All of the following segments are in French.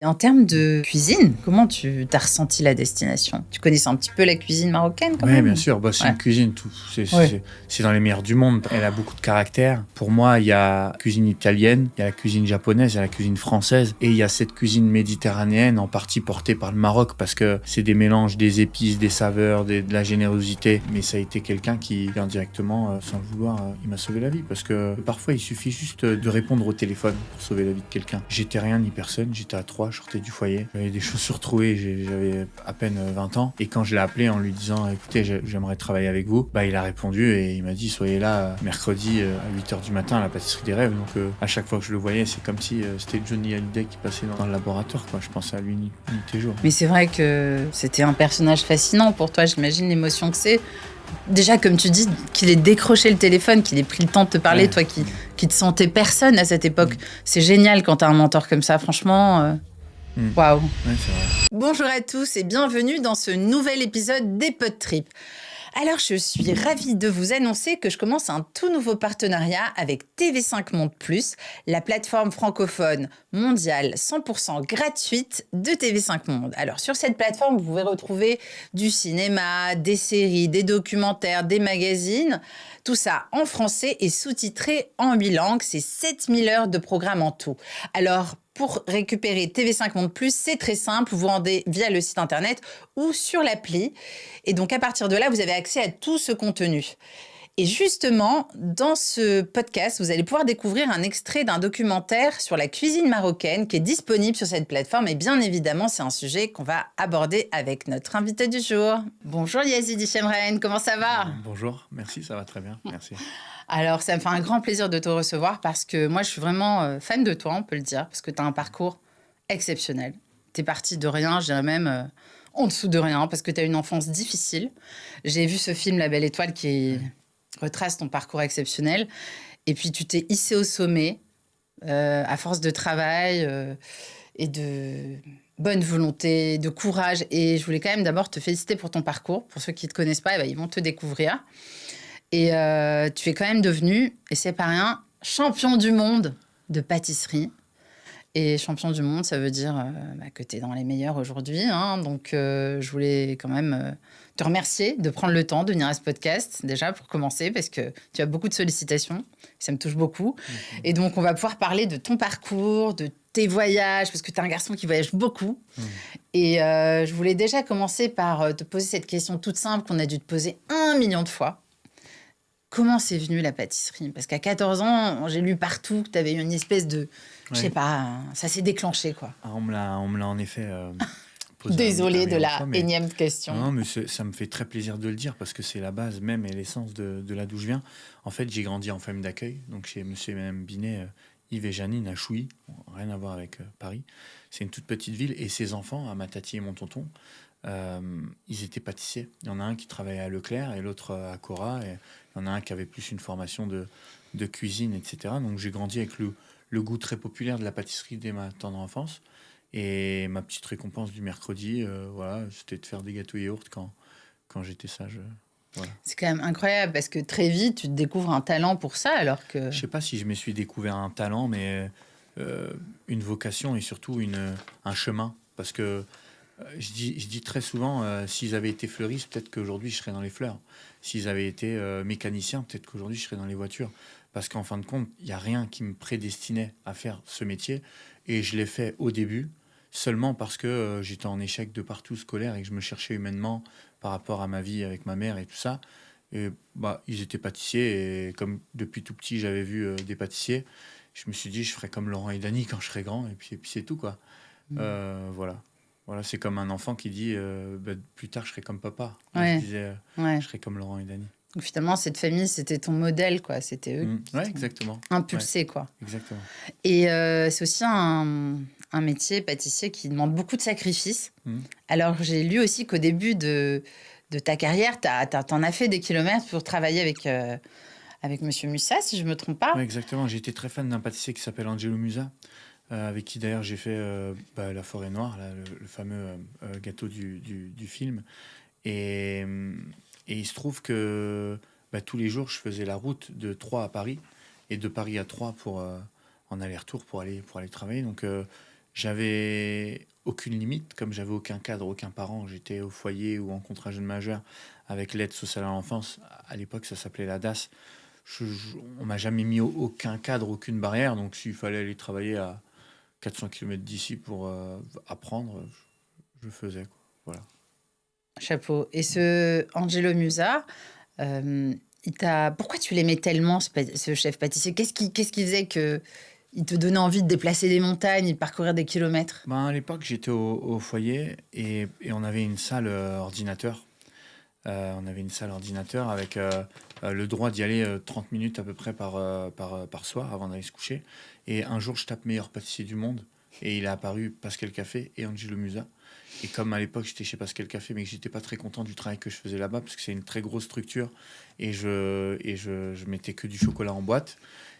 En termes de cuisine, comment tu as ressenti la destination? Tu connaissais un petit peu la cuisine marocaine quand Oui, même? bien sûr. Bah, c'est Ouais. une cuisine, Ouais. c'est dans les meilleurs du monde. Elle a beaucoup de caractère. Pour moi, il y a la cuisine italienne, il y a la cuisine japonaise, il y a la cuisine française. Et il y a cette cuisine méditerranéenne, en partie portée par le Maroc, parce que c'est des mélanges des épices, des saveurs, de la générosité. Mais ça a été quelqu'un qui, indirectement, sans le vouloir, il m'a sauvé la vie. Parce que parfois, il suffit juste de répondre au téléphone pour sauver la vie de quelqu'un. J'étais rien ni personne, j'étais à 3, je sortais du foyer. J'avais des chaussures trouées, j'avais à peine 20 ans. Et quand je l'ai appelé en lui disant « Écoutez, j'aimerais travailler avec vous », bah, il a répondu et il m'a dit « Soyez là mercredi à 8h du matin à la pâtisserie des rêves ». Donc à chaque fois que je le voyais, c'est comme si c'était Johnny Hallyday qui passait dans le laboratoire, quoi. Je pensais à lui nuit et jour. Mais c'est vrai que c'était un personnage fascinant pour toi, j'imagine l'émotion que c'est. Déjà, comme tu dis, qu'il ait décroché le téléphone, qu'il ait pris le temps de te parler, Ouais. toi qui te sentais personne à cette époque. C'est génial quand t'as un mentor comme ça, franchement. Waouh. Ouais, c'est vrai. Bonjour à tous et bienvenue dans ce nouvel épisode des Pod Trip. Alors, je suis ravie de vous annoncer que je commence un tout nouveau partenariat avec TV5 Monde Plus, la plateforme francophone mondiale 100% gratuite de TV5 Monde. Alors, sur cette plateforme, vous pouvez retrouver du cinéma, des séries, des documentaires, des magazines, tout ça en français et sous-titré en 8 langues. C'est 7000 heures de programme en tout. Alors, pour récupérer TV5 Monde Plus, c'est très simple. Vous vous rendez via le site internet ou sur l'appli. Et donc, à partir de là, vous avez accès à tout ce contenu. Et justement, dans ce podcast, vous allez pouvoir découvrir un extrait d'un documentaire sur la cuisine marocaine qui est disponible sur cette plateforme. Et bien évidemment, c'est un sujet qu'on va aborder avec notre invité du jour. Bonjour Yazidi Chemren, comment ça va? Bonjour, merci, ça va très bien, merci. Alors, ça me fait un grand plaisir de te recevoir parce que moi, je suis vraiment fan de toi, on peut le dire, parce que tu as un parcours exceptionnel. Tu es parti de rien, je dirais même en dessous de rien, parce que tu as une enfance difficile. J'ai vu ce film La Belle Étoile qui retrace ton parcours exceptionnel. Et puis, tu t'es hissé au sommet à force de travail et de bonne volonté, de courage. Et je voulais quand même d'abord te féliciter pour ton parcours. Pour ceux qui ne te connaissent pas, ils vont te découvrir. Et tu es quand même devenu, et c'est pas rien, champion du monde de pâtisserie. Et champion du monde, ça veut dire que tu es dans les meilleurs aujourd'hui. Hein. Donc, je voulais quand même te remercier de prendre le temps de venir à ce podcast, déjà pour commencer, parce que tu as beaucoup de sollicitations. Ça me touche beaucoup. Et donc, on va pouvoir parler de ton parcours, de tes voyages, parce que tu es un garçon qui voyage beaucoup. Et je voulais déjà commencer par te poser cette question toute simple qu'on a dû te poser 1 million de fois. Comment c'est venu la pâtisserie? Parce qu'à 14 ans, j'ai lu partout que tu avais eu une espèce de... Je sais pas, ça s'est déclenché, quoi. Ah, on me l'a en effet posé Désolée de la fois, mais... énième question. Non, mais ça me fait très plaisir de le dire parce que c'est la base même et l'essence de là d'où je viens. En fait, j'ai grandi en famille d'accueil, donc chez monsieur et madame Binet, Yves et Janine à Chouy, rien à voir avec Paris. C'est une toute petite ville et ses enfants, à ma tati et mon tonton, ils étaient pâtissiers. Il y en a un qui travaillait à Leclerc et l'autre à Cora. Et il y en a un qui avait plus une formation de cuisine, etc. Donc j'ai grandi avec le goût très populaire de la pâtisserie dès ma tendre enfance. Et ma petite récompense du mercredi, voilà, c'était de faire des gâteaux yaourt quand j'étais sage. Voilà. C'est quand même incroyable parce que très vite, tu te découvres un talent pour ça alors que... Je sais pas si je me suis découvert un talent, mais une vocation et surtout un chemin. Parce que je dis très souvent, s'ils avaient été fleuristes, peut-être qu'aujourd'hui je serais dans les fleurs. S'ils avaient été mécaniciens, peut-être qu'aujourd'hui je serais dans les voitures. Parce qu'en fin de compte, il n'y a rien qui me prédestinait à faire ce métier. Et je l'ai fait au début, seulement parce que j'étais en échec de partout scolaire et que je me cherchais humainement par rapport à ma vie avec ma mère et tout ça. Et ils étaient pâtissiers et comme depuis tout petit j'avais vu des pâtissiers, je me suis dit je ferai comme Laurent et Dany quand je serai grand et puis c'est tout quoi. Voilà. Voilà, c'est comme un enfant qui dit plus tard je serai comme papa. Ouais. Je disais je serai comme Laurent et Dany. Donc finalement, cette famille, c'était ton modèle, quoi. C'était eux qui Ouais, t'ont exactement. impulsé, quoi. Exactement. Et c'est aussi un métier, pâtissier, qui demande beaucoup de sacrifices. Alors, j'ai lu aussi qu'au début de ta carrière, t'en as fait des kilomètres pour travailler avec Monsieur Mussa, si je me trompe pas. Ouais, exactement. J'ai été très fan d'un pâtissier qui s'appelle Angelo Musa, avec qui d'ailleurs j'ai fait la Forêt Noire, là, le fameux gâteau du film. Et il se trouve que tous les jours, je faisais la route de Troyes à Paris et de Paris à Troyes pour en aller-retour pour aller travailler. Donc j'avais aucune limite, comme j'avais aucun cadre, aucun parent. J'étais au foyer ou en contrat jeune majeur avec l'aide sociale à l'enfance. À l'époque, ça s'appelait la DAS. On m'a jamais mis aucun cadre, aucune barrière. Donc, s'il fallait aller travailler à 400 km d'ici pour apprendre, je faisais, quoi. Voilà. Chapeau. Et ce Angelo Musa, pourquoi tu l'aimais tellement, ce chef pâtissier? Qu'est-ce qui faisait que il te donnait envie de déplacer des montagnes, de parcourir des kilomètres? Ben, à l'époque, j'étais au foyer et on avait une salle ordinateur. On avait une salle ordinateur avec le droit d'y aller 30 minutes à peu près par soir avant d'aller se coucher. Et un jour, je tape meilleur pâtissier du monde et il a apparu Pascal Café et Angelo Musa. Et comme à l'époque, j'étais chez Pascal Café, mais que j'étais pas très content du travail que je faisais là-bas parce que c'est une très grosse structure et je mettais que du chocolat en boîte.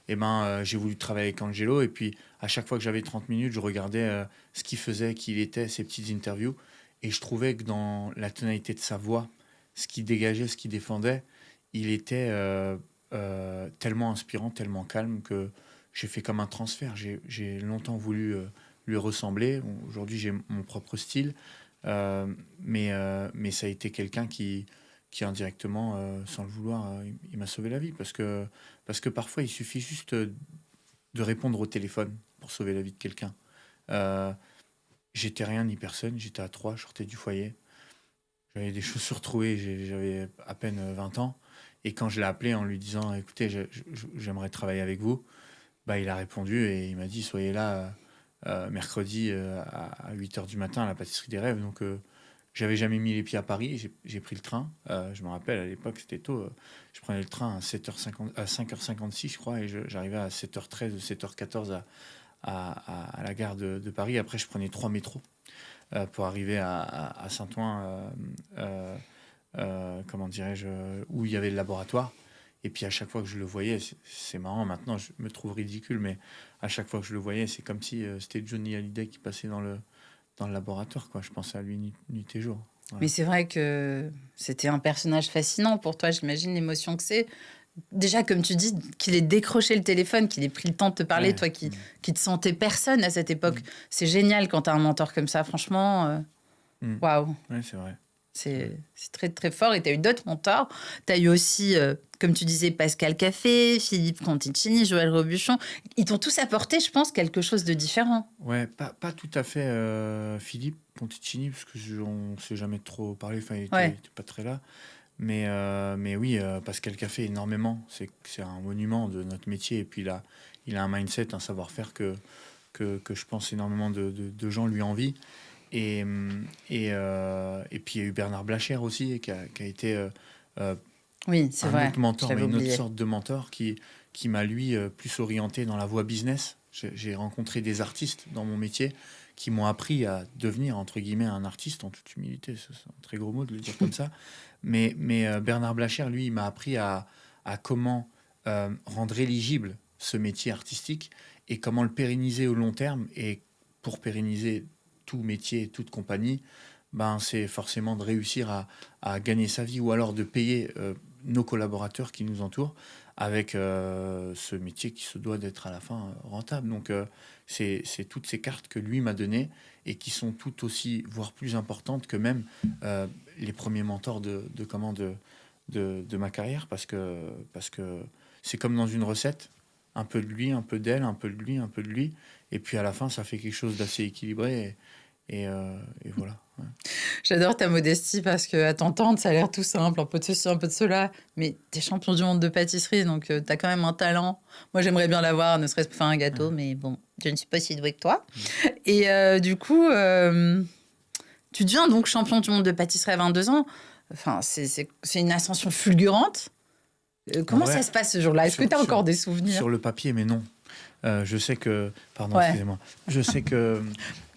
Et ben, j'ai voulu travailler avec Angelo et puis à chaque fois que j'avais 30 minutes, je regardais ce qu'il faisait, qui il était, ses petites interviews. Et je trouvais que dans la tonalité de sa voix, ce qu'il dégageait, ce qu'il défendait, il était tellement inspirant, tellement calme que j'ai fait comme un transfert. J'ai longtemps voulu lui ressembler. Bon, aujourd'hui, j'ai mon propre style, mais ça a été quelqu'un qui indirectement, sans le vouloir, il m'a sauvé la vie. Parce que parfois, il suffit juste de répondre au téléphone pour sauver la vie de quelqu'un. Euh, J'étais rien ni personne, j'étais à 3, je sortais du foyer. J'avais des chaussures trouées, j'avais à peine 20 ans. Et quand je l'ai appelé en lui disant, écoutez, j'aimerais travailler avec vous, bah, il a répondu et il m'a dit, soyez là mercredi à 8 h du matin à la pâtisserie des rêves. Donc, j'avais jamais mis les pieds à Paris, j'ai pris le train. Je me rappelle, à l'époque, c'était tôt. Je prenais le train à 7h50, à 5h56, je crois, et j'arrivais à 7h13 ou 7h14 à la gare de Paris. Après, je prenais 3 métros pour arriver à Saint-Ouen, comment dirais-je, où il y avait le laboratoire. Et puis à chaque fois que je le voyais, c'est marrant, maintenant je me trouve ridicule, mais à chaque fois que je le voyais, c'est comme si c'était Johnny Hallyday qui passait dans le laboratoire, quoi. Je pensais à lui nuit et jour. Voilà. Mais c'est vrai que c'était un personnage fascinant pour toi, j'imagine l'émotion que c'est. Déjà, comme tu dis, qu'il ait décroché le téléphone, qu'il ait pris le temps de te parler, Ouais. toi qui te sentais personne à cette époque. C'est génial quand tu as un mentor comme ça, franchement. Mm. Waouh, Ouais, c'est vrai. c'est très très fort. Et tu as eu d'autres mentors. Tu as eu aussi, comme tu disais, Pascal Café, Philippe Conticini, Joël Robuchon. Ils t'ont tous apporté, je pense, quelque chose de différent. Ouais, pas tout à fait Philippe Ponticini, parce que on s'est jamais trop parlé, enfin, il Ouais. était pas très là. Mais oui, Pascal Café, énormément. C'est un monument de notre métier. Et puis, il a un mindset, un savoir-faire que je pense énormément de gens lui envient. Et puis, il y a eu Bernard Blacher aussi, qui a été Oui, c'est un vrai. autre Je mentor, l'avais mais une autre oublié. sorte de mentor qui m'a, lui, plus orienté dans la voie business. J'ai rencontré des artistes dans mon métier qui m'ont appris à devenir, entre guillemets, un artiste, en toute humilité. C'est un très gros mot de le dire comme ça. Mais Bernard Blacher, lui, il m'a appris à comment rendre éligible ce métier artistique et comment le pérenniser au long terme. Et pour pérenniser tout métier, toute compagnie, ben, c'est forcément de réussir à gagner sa vie ou alors de payer nos collaborateurs qui nous entourent avec ce métier qui se doit d'être à la fin rentable. Donc, c'est toutes ces cartes que lui m'a données et qui sont tout aussi, voire plus importantes que même les premiers mentors de ma carrière parce que c'est comme dans une recette, un peu de lui, un peu d'elle, un peu de lui, un peu de lui, et puis à la fin, ça fait quelque chose d'assez équilibré et voilà. Ouais. J'adore ta modestie parce que à t'entendre, ça a l'air tout simple, un peu de ceci, un peu de cela. Mais t'es champion du monde de pâtisserie, donc t'as quand même un talent. Moi, j'aimerais bien l'avoir, ne serait-ce pour faire un gâteau, mais bon, je ne suis pas si douée que toi. Et du coup, tu deviens donc champion du monde de pâtisserie à 22 ans. Enfin, c'est une ascension fulgurante. En Comment vrai, ça se passe ce jour-là? Est-ce que tu as encore des souvenirs? sur le papier, mais non. Je sais que, pardon, Ouais. excusez-moi. Je sais que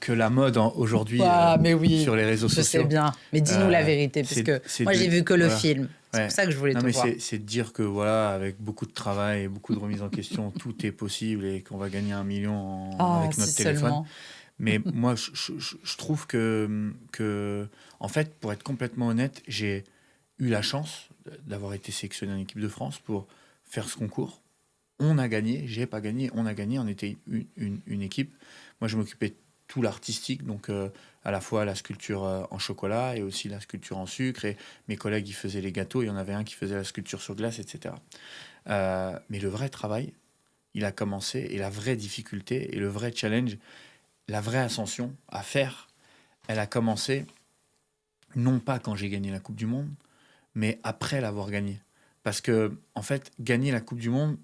la mode aujourd'hui Mais oui, sur les réseaux je sociaux. sais bien. Mais dis-nous la vérité, parce que moi, j'ai vu que le voilà. film. C'est Ouais. pour ça que je voulais Non, te mais voir. c'est de dire que voilà, avec beaucoup de travail et beaucoup de remise en question, tout est possible et qu'on va gagner 1 million avec notre si téléphone. seulement. Mais moi, je trouve que, en fait, pour être complètement honnête, j'ai eu la chance d'avoir été sélectionné en équipe de France pour faire ce concours. On a gagné, j'ai pas gagné, on a gagné, on était une équipe. Moi, je m'occupais de tout l'artistique, donc à la fois la sculpture en chocolat et aussi la sculpture en sucre. Et mes collègues, ils faisaient les gâteaux. Il y en avait un qui faisait la sculpture sur glace, etc. Mais le vrai travail, il a commencé, et la vraie difficulté et le vrai challenge, la vraie ascension à faire, elle a commencé non pas quand j'ai gagné la Coupe du Monde, mais après l'avoir gagnée. Parce que, en fait, gagner la Coupe du Monde,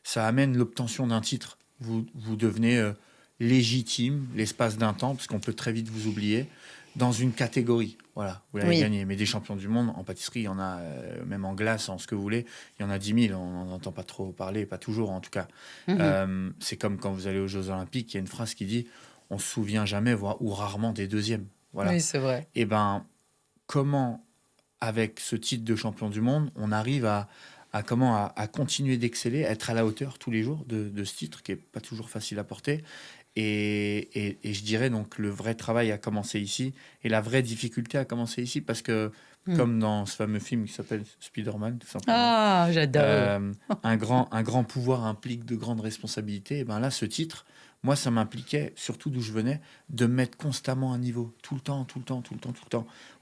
ça amène l'obtention d'un titre. Vous devenez légitime l'espace d'un temps, parce qu'on peut très vite vous oublier, dans une catégorie. Voilà, vous l'avez gagné. Mais des champions du monde, en pâtisserie, il y en a, même en glace, en ce que vous voulez, il y en a 10 000. On n'en entend pas trop parler, pas toujours en tout cas. C'est comme quand vous allez aux Jeux Olympiques, il y a une phrase qui dit « on se souvient jamais, voire ou rarement des deuxièmes ». Voilà. Oui, c'est vrai. Et ben, comment, avec ce titre de champion du monde, on arrive à continuer d'exceller, à être à la hauteur tous les jours de ce titre qui n'est pas toujours facile à porter. Et je dirais donc le vrai travail a commencé ici et la vraie difficulté a commencé ici parce que, comme dans ce fameux film qui s'appelle Spider-Man, tout simplement, Ah, j'adore. un grand pouvoir implique de grandes responsabilités. Et ben là, ce titre, moi, ça m'impliquait, surtout d'où je venais, de me mettre constamment à niveau, tout le temps,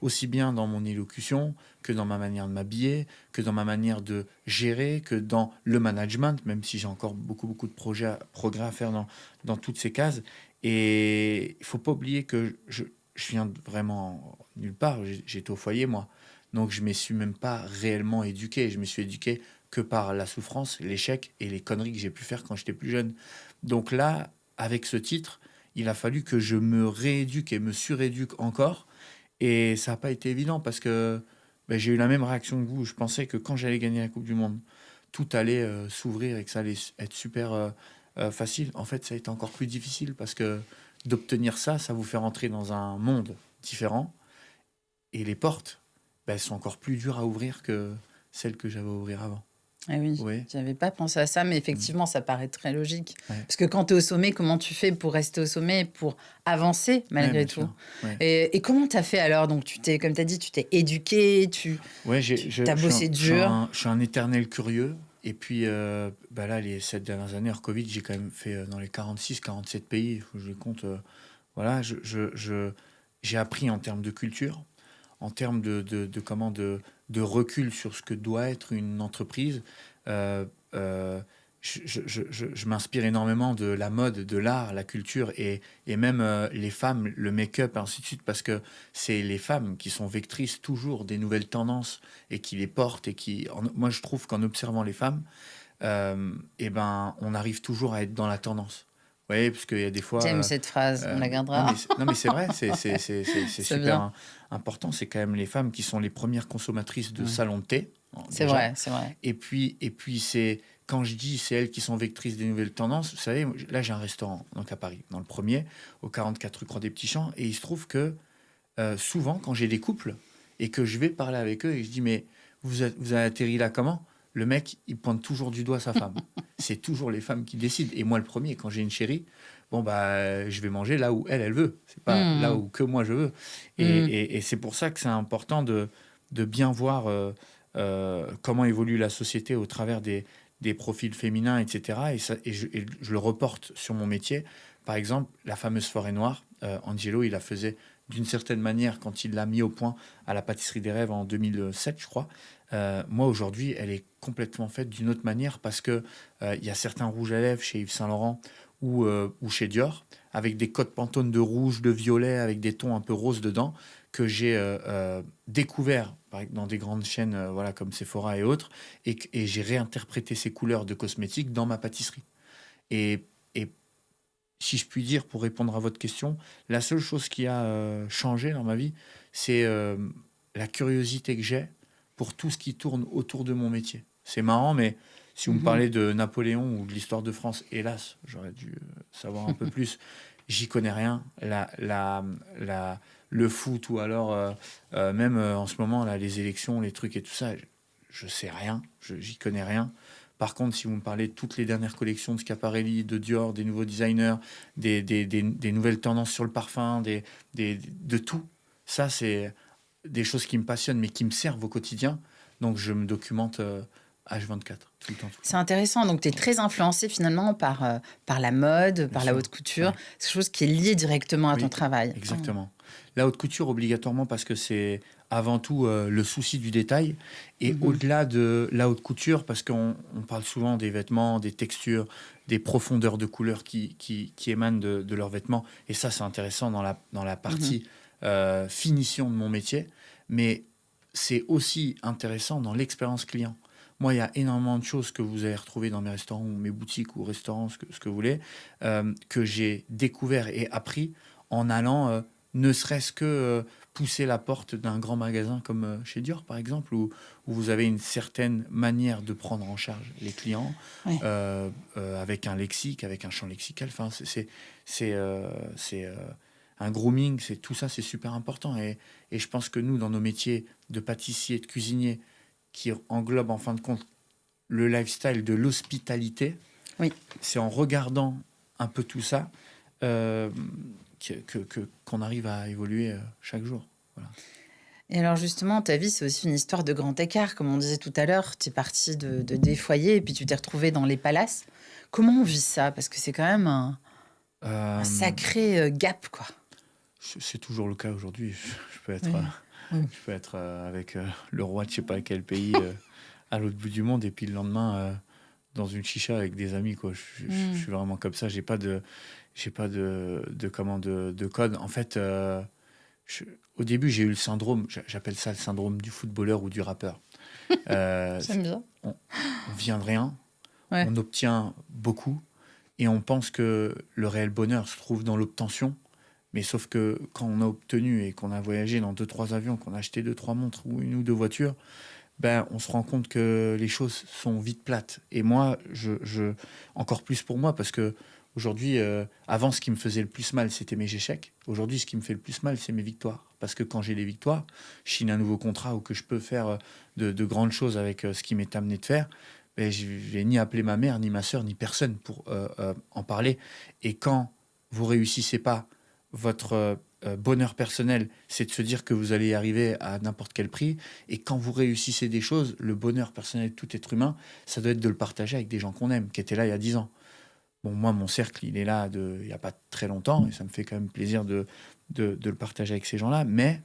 aussi bien dans mon élocution que dans ma manière de m'habiller, que dans ma manière de gérer, que dans le management, même si j'ai encore beaucoup de progrès à faire dans toutes ces cases. Et il faut pas oublier que je viens vraiment nulle part. J'étais au foyer, moi. Donc, je ne me suis même pas réellement éduqué. Je me suis éduqué que par la souffrance, l'échec et les conneries que j'ai pu faire quand j'étais plus jeune. Donc là, avec ce titre, il a fallu que je me rééduque et me suréduque encore. Et ça n'a pas été évident parce que j'ai eu la même réaction que vous. Je pensais que quand j'allais gagner la Coupe du Monde, tout allait s'ouvrir et que ça allait être super facile. En fait, ça a été encore plus difficile parce que d'obtenir ça, ça vous fait rentrer dans un monde différent. Et les portes, elles sont encore plus dures à ouvrir que celles que j'avais à ouvrir avant. Ah oui, Oui. j'avais pas pensé à ça, mais effectivement, ça paraît très logique. Ouais. Parce que quand tu es au sommet, comment tu fais pour rester au sommet, pour avancer malgré Ouais, bien tout sûr. Ouais. Et comment tu as fait alors? Donc, comme tu as dit, tu t'es éduqué, tu as bossé dur. Je suis un éternel curieux. Et puis, là, les 7 dernières années, hors Covid, j'ai quand même fait dans les 46-47 pays. Il faut que je les compte. Voilà, j'ai appris en termes de culture, en termes de recul sur ce que doit être une entreprise. Je m'inspire énormément de la mode, de l'art, la culture et même les femmes, le make-up, ainsi de suite, parce que c'est les femmes qui sont vectrices toujours des nouvelles tendances et qui les portent. Moi, je trouve qu'en observant les femmes, on arrive toujours à être dans la tendance. Vous voyez, parce qu'il y a des fois... J'aime cette phrase, on la gardera. Non, mais c'est vrai, c'est C'est super bien. important. C'est quand même les femmes qui sont les premières consommatrices de salon de thé. C'est déjà. vrai, c'est vrai. Et puis c'est quand je dis c'est elles qui sont vectrices des nouvelles tendances. Vous savez, là j'ai un restaurant donc à Paris, dans le premier, au 44 rue Croix des Petits Champs, et il se trouve que souvent quand j'ai des couples et que je vais parler avec eux et je dis mais vous avez atterri là comment? Le mec il pointe toujours du doigt sa femme. C'est toujours les femmes qui décident. Et moi le premier, quand j'ai une chérie, je vais manger là où elle veut. C'est pas là où que moi je veux. Et c'est pour ça que c'est important de bien voir comment évolue la société au travers des profils féminins, etc. Et je le reporte sur mon métier. Par exemple, la fameuse forêt noire, Angelo, il la faisait d'une certaine manière quand il l'a mis au point à la pâtisserie des rêves en 2007, je crois. Moi, aujourd'hui, elle est complètement faite d'une autre manière parce que il y a certains rouges à lèvres chez Yves Saint Laurent ou chez Dior, avec des codes Pantone de rouge, de violet, avec des tons un peu roses dedans, que j'ai découvert dans des grandes chaînes comme Sephora et autres, et j'ai réinterprété ces couleurs de cosmétiques dans ma pâtisserie. Et si je puis dire, pour répondre à votre question, la seule chose qui a changé dans ma vie, c'est la curiosité que j'ai pour tout ce qui tourne autour de mon métier. C'est marrant, mais si vous me parlez de Napoléon ou de l'histoire de France, hélas, j'aurais dû savoir un peu plus. J'y connais rien. Le foot ou alors même en ce moment, là, les élections, les trucs et tout ça, je sais rien. J'y connais rien. Par contre, si vous me parlez de toutes les dernières collections de Schiaparelli, de Dior, des nouveaux designers, des nouvelles tendances sur le parfum, de tout, ça, c'est des choses qui me passionnent, mais qui me servent au quotidien. Donc, je me documente H24, tout le temps. C'est intéressant. Donc, tu es très influencé finalement par la mode, par la haute couture. Ouais. C'est quelque chose qui est lié directement à ton travail. Exactement. La haute couture, obligatoirement, parce que c'est avant tout le souci du détail. Et au-delà de la haute couture, parce qu'on parle souvent des vêtements, des textures, des profondeurs de couleurs qui émanent de leurs vêtements. Et ça, c'est intéressant dans la partie finition de mon métier. Mais c'est aussi intéressant dans l'expérience client. Moi, il y a énormément de choses que vous allez retrouver dans mes restaurants, ou mes boutiques ou restaurants, ce que vous voulez, que j'ai découvert et appris en allant ne serait-ce que pousser la porte d'un grand magasin comme chez Dior, par exemple, où vous avez une certaine manière de prendre en charge les clients, avec un lexique, avec un champ lexical. Enfin, c'est un grooming, tout ça, c'est super important. Et je pense que nous, dans nos métiers de pâtissier, de cuisinier, qui englobe en fin de compte le lifestyle de l'hospitalité, c'est en regardant un peu tout ça qu'on arrive à évoluer chaque jour. Voilà. Et alors justement, ta vie, c'est aussi une histoire de grand écart. Comme on disait tout à l'heure, tu es parti de des foyers et puis tu t'es retrouvé dans les palaces. Comment on vit ça? Parce que c'est quand même un sacré gap, quoi. C'est toujours le cas aujourd'hui. Je peux être avec le roi de je sais pas quel pays à l'autre bout du monde et puis le lendemain dans une chicha avec des amis, quoi. Je suis vraiment comme ça. J'ai pas de code. En fait, au début, j'ai eu le syndrome, j'appelle ça le syndrome du footballeur ou du rappeur. J'aime bien. On vient de rien, on obtient beaucoup et on pense que le réel bonheur se trouve dans l'obtention. Mais sauf que quand on a obtenu et qu'on a voyagé dans 2-3 avions, qu'on a acheté 2-3 montres ou 1 ou 2 voitures, on se rend compte que les choses sont vite plates. Et moi, encore plus pour moi, parce que aujourd'hui, avant, ce qui me faisait le plus mal, c'était mes échecs. Aujourd'hui, ce qui me fait le plus mal, c'est mes victoires. Parce que quand j'ai des victoires, je signe un nouveau contrat ou que je peux faire de grandes choses avec ce qui m'est amené de faire, je vais ni appeler ma mère, ni ma sœur, ni personne pour en parler. Et quand vous réussissez pas, votre bonheur personnel, c'est de se dire que vous allez y arriver à n'importe quel prix. Et quand vous réussissez des choses, le bonheur personnel de tout être humain, ça doit être de le partager avec des gens qu'on aime, qui étaient là il y a 10 ans. Bon, moi, mon cercle, il est là il n'y a pas très longtemps, et ça me fait quand même plaisir de le partager avec ces gens-là. Mais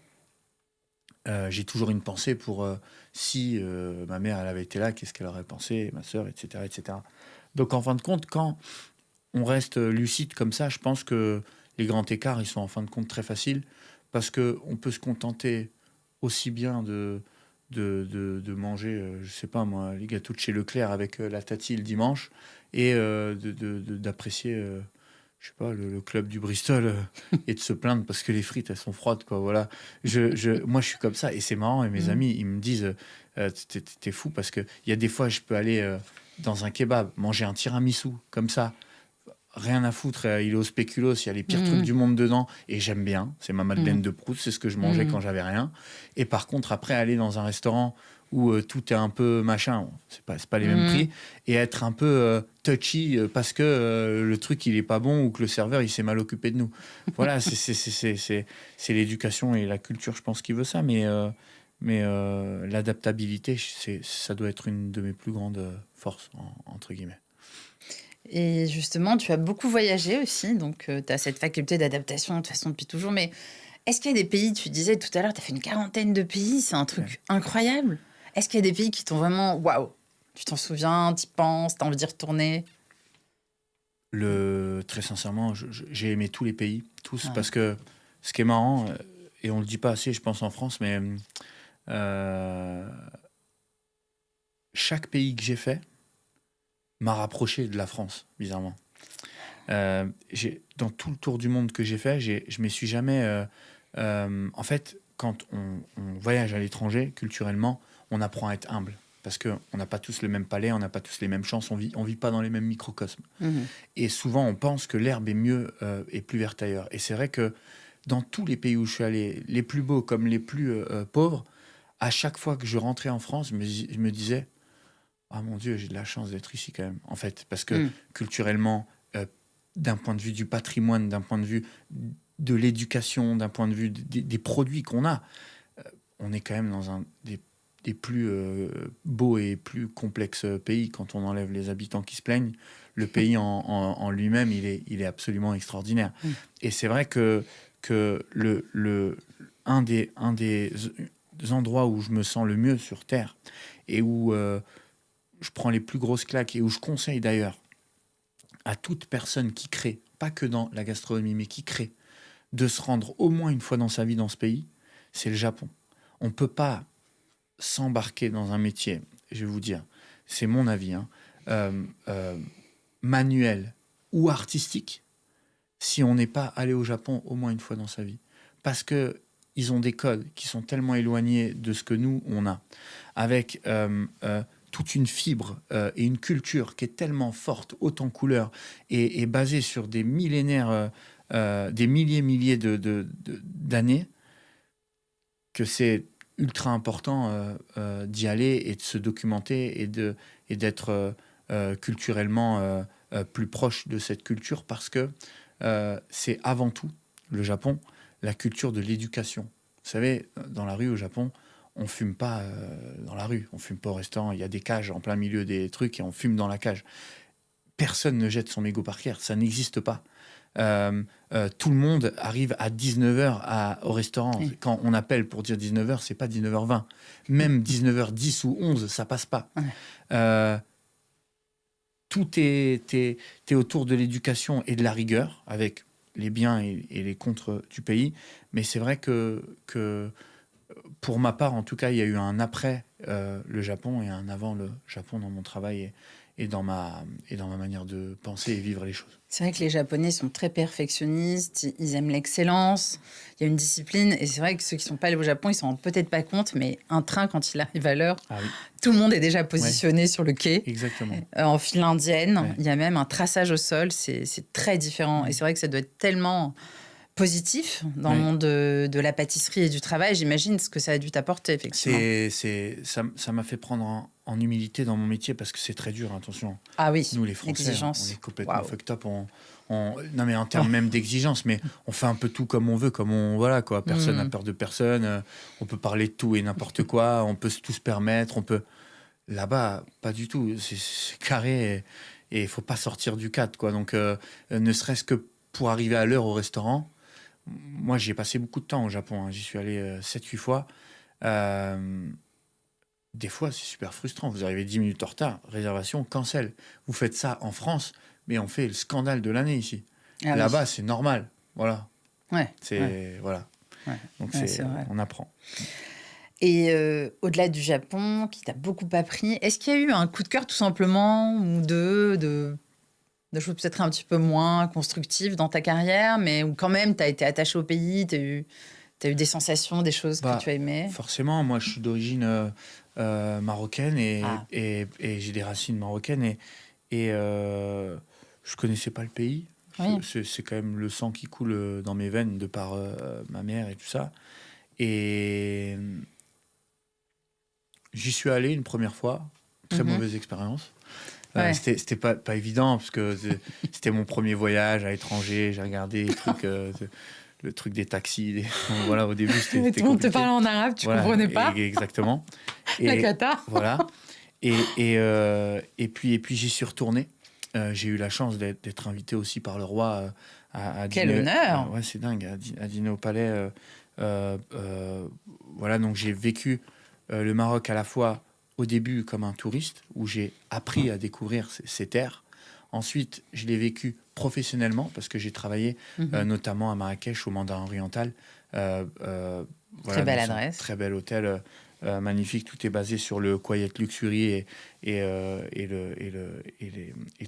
j'ai toujours une pensée pour si ma mère, elle avait été là, qu'est-ce qu'elle aurait pensé, ma sœur, etc., etc. Donc, en fin de compte, quand on reste lucide comme ça, je pense que les grands écarts, ils sont en fin de compte très faciles parce qu'on peut se contenter aussi bien de manger, je sais pas moi, les gâteaux de chez Leclerc avec la tati le dimanche et d'apprécier, je sais pas, le club du Bristol et de se plaindre parce que les frites, elles sont froides, quoi. Voilà. Moi, je suis comme ça et c'est marrant. Et mes amis, ils me disent, t'es fou parce qu'il y a des fois, je peux aller dans un kebab, manger un tiramisu comme ça. Rien à foutre, il est au spéculoos, il y a les pires trucs du monde dedans, et j'aime bien, c'est ma Madeleine de Proust, c'est ce que je mangeais quand j'avais rien. Et par contre, après, aller dans un restaurant où tout est un peu machin, c'est pas les mêmes prix, et être un peu touchy parce que le truc, il est pas bon, ou que le serveur, il s'est mal occupé de nous. Voilà, c'est l'éducation et la culture, je pense, qui veut ça, mais l'adaptabilité, ça doit être une de mes plus grandes forces, entre guillemets. Et justement, tu as beaucoup voyagé aussi, donc tu as cette faculté d'adaptation de toute façon depuis toujours. Mais est-ce qu'il y a des pays, tu disais tout à l'heure, tu as fait une 40aine de pays, c'est un truc incroyable. Est-ce qu'il y a des pays qui t'ont vraiment, waouh, tu t'en souviens, tu y penses, tu as envie d'y retourner? Très sincèrement, j'ai aimé tous les pays, tous, parce que ce qui est marrant, et on le dit pas assez, je pense, en France, mais chaque pays que j'ai fait m'a rapproché de la France, bizarrement. Dans tout le tour du monde que j'ai fait, je me suis jamais... en fait, quand on voyage à l'étranger, culturellement, on apprend à être humble. Parce qu'on n'a pas tous le même palais, on n'a pas tous les mêmes chances, on vit pas dans les mêmes microcosmes. Et souvent, on pense que l'herbe est mieux et plus verte ailleurs. Et c'est vrai que dans tous les pays où je suis allé, les plus beaux comme les plus pauvres, à chaque fois que je rentrais en France, je me disais... Ah mon Dieu, j'ai de la chance d'être ici quand même, en fait. Parce que culturellement, d'un point de vue du patrimoine, d'un point de vue de l'éducation, d'un point de vue des produits qu'on a, on est quand même dans un des des plus beaux et plus complexes pays quand on enlève les habitants qui se plaignent. Le pays en lui-même, il est absolument extraordinaire. Et c'est vrai que un des endroits où je me sens le mieux sur Terre et où je prends les plus grosses claques et où je conseille d'ailleurs à toute personne qui crée, pas que dans la gastronomie, mais qui crée, de se rendre au moins une fois dans sa vie dans ce pays, c'est le Japon. On ne peut pas s'embarquer dans un métier, je vais vous dire, c'est mon avis, manuel ou artistique, si on n'est pas allé au Japon au moins une fois dans sa vie. Parce que ils ont des codes qui sont tellement éloignés de ce que nous, on a. Avec toute une fibre et une culture qui est tellement forte, haute en couleurs, et basée sur des millénaires, des milliers d'années, que c'est ultra important d'y aller et de se documenter et d'être culturellement plus proche de cette culture, parce que c'est avant tout, le Japon, la culture de l'éducation. Vous savez, dans la rue au Japon, on fume pas dans la rue, on fume pas au restaurant, il y a des cages en plein milieu des trucs et on fume dans la cage. Personne ne jette son mégot par terre, ça n'existe pas. Tout le monde arrive à 19h au restaurant. Oui. Quand on appelle pour dire 19h, c'est pas 19h20. Même 19h10 ou 11, ça passe pas. Ouais. Tout est autour de l'éducation et de la rigueur, avec les biens et les contre du pays. Mais c'est vrai que pour ma part, en tout cas, il y a eu un après le Japon et un avant le Japon dans mon travail et dans ma manière de penser et vivre les choses. C'est vrai que les Japonais sont très perfectionnistes, ils aiment l'excellence, il y a une discipline, et c'est vrai que ceux qui ne sont pas allés au Japon, ils ne s'en rendent peut-être pas compte, mais un train, quand il arrive à l'heure, tout le monde est déjà positionné sur le quai. Exactement. En file indienne, il y a même un traçage au sol, c'est très différent. Et c'est vrai que ça doit être tellement positif dans le monde de la pâtisserie et du travail, j'imagine ce que ça a dû t'apporter, effectivement. Ça m'a fait prendre en humilité dans mon métier, parce que c'est très dur, attention. Ah oui, nous les Français, on est complètement fucked up. Non mais en termes même d'exigence, mais on fait un peu tout comme on veut, voilà quoi. Personne n'a peur de personne, on peut parler de tout et n'importe quoi, on peut tout se permettre, on peut. Là-bas, pas du tout, c'est carré et il faut pas sortir du cadre, quoi. Donc ne serait-ce que pour arriver à l'heure au restaurant. Moi, j'y ai passé beaucoup de temps au Japon. J'y suis allé 7-8 fois. Des fois, c'est super frustrant. Vous arrivez 10 minutes en retard, réservation, cancel. Vous faites ça en France, mais on fait le scandale de l'année ici. Ah, là-bas, c'est normal. Voilà. Ouais. Voilà. Ouais. Donc, on apprend. Et au-delà du Japon, qui t'a beaucoup appris, est-ce qu'il y a eu un coup de cœur, tout simplement, ou de choses peut-être un petit peu moins constructives dans ta carrière, mais où quand même tu as été attaché au pays, tu as eu des sensations, des choses que tu as aimées? Forcément, moi je suis d'origine marocaine et j'ai des racines marocaines et je connaissais pas le pays. Oui. C'est quand même le sang qui coule dans mes veines de par ma mère et tout ça. Et j'y suis allé une première fois, très mauvaise expérience. Ouais. C'était pas évident, parce que c'était mon premier voyage à l'étranger. J'ai regardé les trucs, le truc des taxis. Voilà, au début, c'était compliqué. Tout le monde te parlait en arabe, tu comprenais pas. Exactement. La cata. Voilà. Et puis j'y suis retourné. J'ai eu la chance d'être invité aussi par le roi à Quel dîner. honneur. Ouais, c'est dingue, à dîner au palais. Voilà, donc j'ai vécu le Maroc à la fois au début comme un touriste, où j'ai appris à découvrir ces terres. Ensuite, je l'ai vécu professionnellement, parce que j'ai travaillé notamment à Marrakech, au Mandarin Oriental. Voilà, très belle adresse. Très bel hôtel, magnifique. Tout est basé sur le Quiet Luxury et